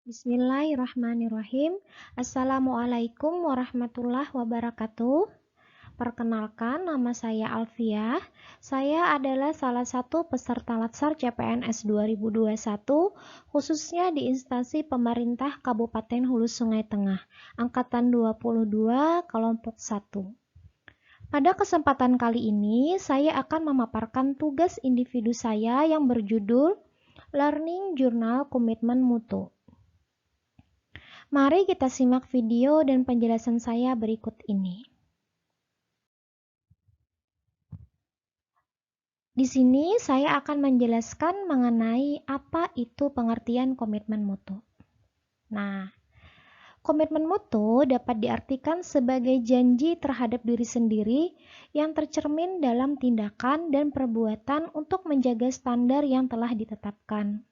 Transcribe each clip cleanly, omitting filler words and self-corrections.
Bismillahirrahmanirrahim. Assalamualaikum warahmatullahi wabarakatuh. Perkenalkan, nama saya Alfiah. Saya adalah salah satu peserta Latsar CPNS 2021, khususnya di instansi pemerintah Kabupaten Hulu Sungai Tengah, Angkatan 22, Kelompok 1. Pada kesempatan kali ini, saya akan memaparkan tugas individu saya yang berjudul Learning Journal Komitmen Mutu. Mari kita simak video dan penjelasan saya berikut ini. Di sini saya akan menjelaskan mengenai apa itu pengertian komitmen mutu. Nah, komitmen mutu dapat diartikan sebagai janji terhadap diri sendiri yang tercermin dalam tindakan dan perbuatan untuk menjaga standar yang telah ditetapkan.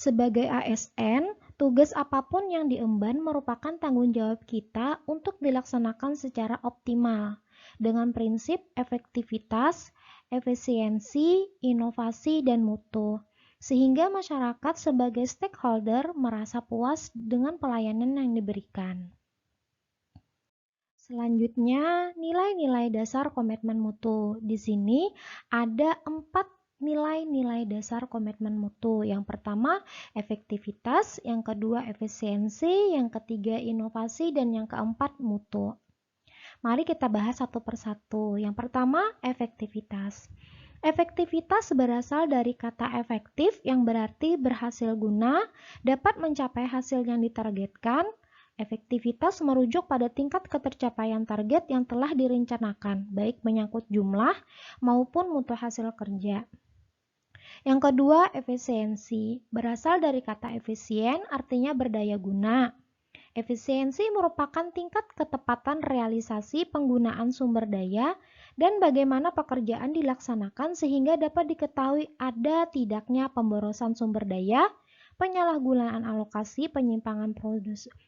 Sebagai ASN, tugas apapun yang diemban merupakan tanggung jawab kita untuk dilaksanakan secara optimal dengan prinsip efektivitas, efisiensi, inovasi, dan mutu, sehingga masyarakat sebagai stakeholder merasa puas dengan pelayanan yang diberikan. Selanjutnya, nilai-nilai dasar komitmen mutu. Di sini ada 4 nilai-nilai dasar komitmen mutu. Yang pertama, efektivitas, yang kedua, efisiensi, yang ketiga, inovasi, dan yang keempat, mutu. Mari kita bahas satu persatu. Yang pertama, efektivitas. Efektivitas berasal dari kata efektif yang berarti berhasil guna, dapat mencapai hasil yang ditargetkan. Efektivitas merujuk pada tingkat ketercapaian target yang telah direncanakan, baik menyangkut jumlah maupun mutu hasil kerja. Yang kedua, efisiensi. Berasal dari kata efisien, artinya berdaya guna. Efisiensi merupakan tingkat ketepatan realisasi penggunaan sumber daya dan bagaimana pekerjaan dilaksanakan sehingga dapat diketahui ada tidaknya pemborosan sumber daya, penyalahgunaan alokasi, penyimpangan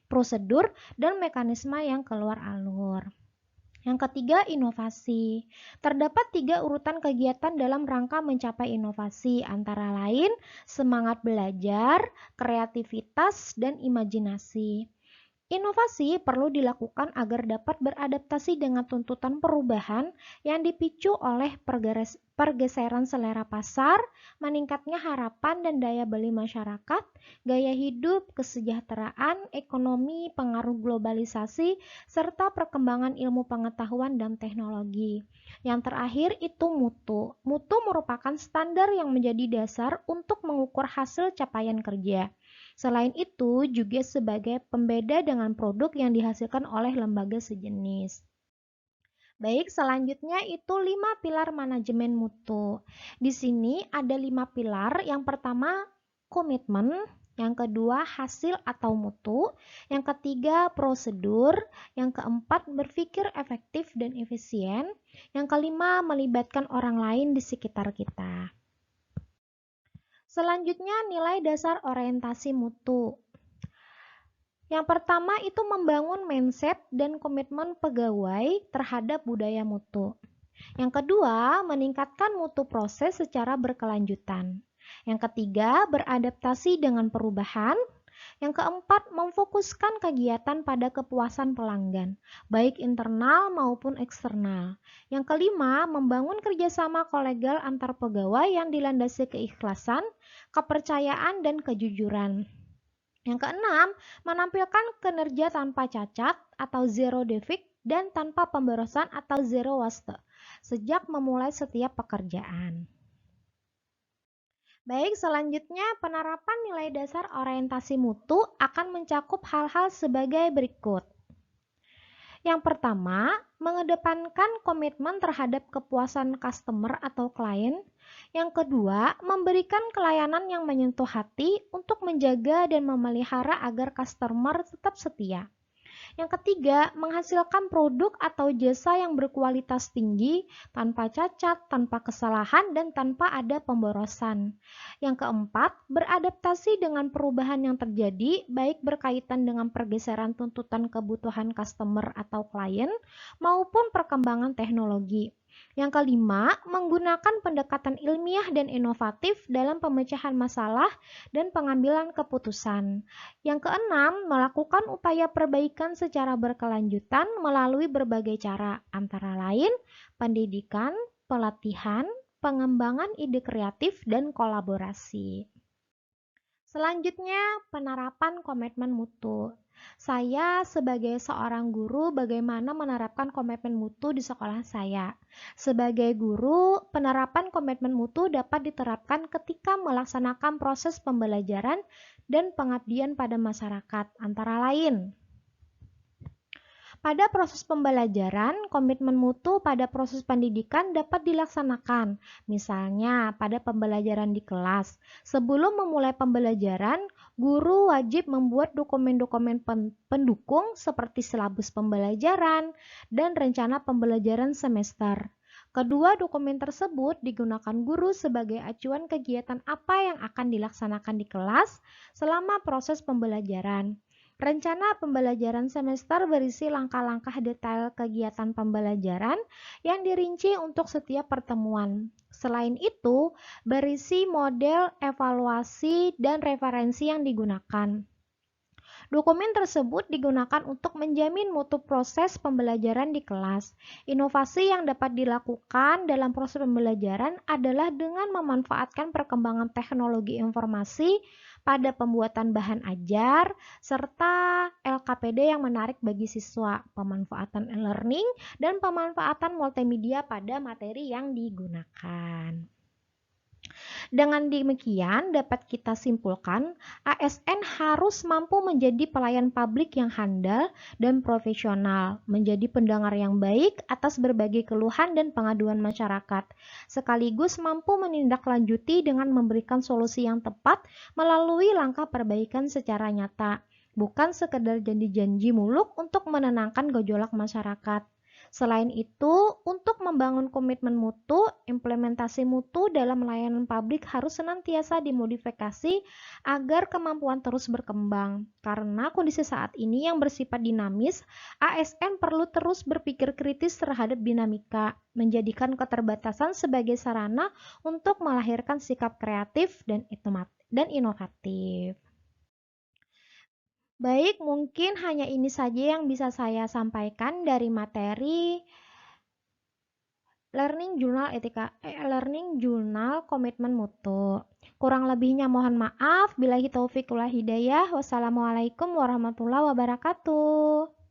prosedur, dan mekanisme yang keluar alur. Yang ketiga, inovasi. Terdapat 3 urutan kegiatan dalam rangka mencapai inovasi, antara lain semangat belajar, kreativitas, dan imajinasi. Inovasi perlu dilakukan agar dapat beradaptasi dengan tuntutan perubahan yang dipicu oleh pergeseran selera pasar, meningkatnya harapan dan daya beli masyarakat, gaya hidup, kesejahteraan, ekonomi, pengaruh globalisasi, serta perkembangan ilmu pengetahuan dan teknologi. Yang terakhir itu mutu. Mutu merupakan standar yang menjadi dasar untuk mengukur hasil capaian kerja. Selain itu, juga sebagai pembeda dengan produk yang dihasilkan oleh lembaga sejenis. Baik, selanjutnya itu 5 pilar manajemen mutu. Di sini ada 5 pilar. Yang pertama, komitmen. Yang kedua, hasil atau mutu. Yang ketiga, prosedur. Yang keempat, berpikir efektif dan efisien. Yang kelima, melibatkan orang lain di sekitar kita. Selanjutnya, nilai dasar orientasi mutu. Yang pertama itu membangun mindset dan komitmen pegawai terhadap budaya mutu. Yang kedua, meningkatkan mutu proses secara berkelanjutan. Yang ketiga, beradaptasi dengan perubahan. Yang keempat, memfokuskan kegiatan pada kepuasan pelanggan, baik internal maupun eksternal. Yang kelima, membangun kerjasama kolegal antar pegawai yang dilandasi keikhlasan, kepercayaan, dan kejujuran. Yang keenam, menampilkan kinerja tanpa cacat atau zero defect dan tanpa pemborosan atau zero waste sejak memulai setiap pekerjaan. Baik, selanjutnya penerapan nilai dasar orientasi mutu akan mencakup hal-hal sebagai berikut. Yang pertama, mengedepankan komitmen terhadap kepuasan customer atau klien. Yang kedua, memberikan pelayanan yang menyentuh hati untuk menjaga dan memelihara agar customer tetap setia. Yang ketiga, menghasilkan produk atau jasa yang berkualitas tinggi, tanpa cacat, tanpa kesalahan, dan tanpa ada pemborosan. Yang keempat, beradaptasi dengan perubahan yang terjadi, baik berkaitan dengan pergeseran tuntutan kebutuhan customer atau klien, maupun perkembangan teknologi. Yang kelima, menggunakan pendekatan ilmiah dan inovatif dalam pemecahan masalah dan pengambilan keputusan. Yang keenam, melakukan upaya perbaikan secara berkelanjutan melalui berbagai cara, antara lain pendidikan, pelatihan, pengembangan ide kreatif, dan kolaborasi. Selanjutnya, penerapan komitmen mutu. Saya sebagai seorang guru bagaimana menerapkan komitmen mutu di sekolah saya. Sebagai guru, penerapan komitmen mutu dapat diterapkan ketika melaksanakan proses pembelajaran dan pengabdian pada masyarakat, antara lain pada proses pembelajaran, komitmen mutu pada proses pendidikan dapat dilaksanakan. Misalnya, pada pembelajaran di kelas. Sebelum memulai pembelajaran, guru wajib membuat dokumen-dokumen pendukung seperti silabus pembelajaran dan rencana pembelajaran semester. Kedua dokumen tersebut digunakan guru sebagai acuan kegiatan apa yang akan dilaksanakan di kelas selama proses pembelajaran. Rencana pembelajaran semester berisi langkah-langkah detail kegiatan pembelajaran yang dirinci untuk setiap pertemuan. Selain itu, berisi model evaluasi dan referensi yang digunakan. Dokumen tersebut digunakan untuk menjamin mutu proses pembelajaran di kelas. Inovasi yang dapat dilakukan dalam proses pembelajaran adalah dengan memanfaatkan perkembangan teknologi informasi pada pembuatan bahan ajar, serta LKPD yang menarik bagi siswa, pemanfaatan e-learning, dan pemanfaatan multimedia pada materi yang digunakan. Dengan demikian, dapat kita simpulkan, ASN harus mampu menjadi pelayan publik yang handal dan profesional, menjadi pendengar yang baik atas berbagai keluhan dan pengaduan masyarakat, sekaligus mampu menindaklanjuti dengan memberikan solusi yang tepat melalui langkah perbaikan secara nyata, bukan sekedar janji-janji muluk untuk menenangkan gejolak masyarakat. Selain itu, untuk membangun komitmen mutu, implementasi mutu dalam layanan publik harus senantiasa dimodifikasi agar kemampuan terus berkembang. Karena kondisi saat ini yang bersifat dinamis, ASN perlu terus berpikir kritis terhadap dinamika, menjadikan keterbatasan sebagai sarana untuk melahirkan sikap kreatif dan inovatif. Baik, mungkin hanya ini saja yang bisa saya sampaikan dari materi Learning Journal Komitmen Mutu. Kurang lebihnya mohon maaf. Billahi taufiq wal hidayah. Wassalamualaikum warahmatullahi wabarakatuh.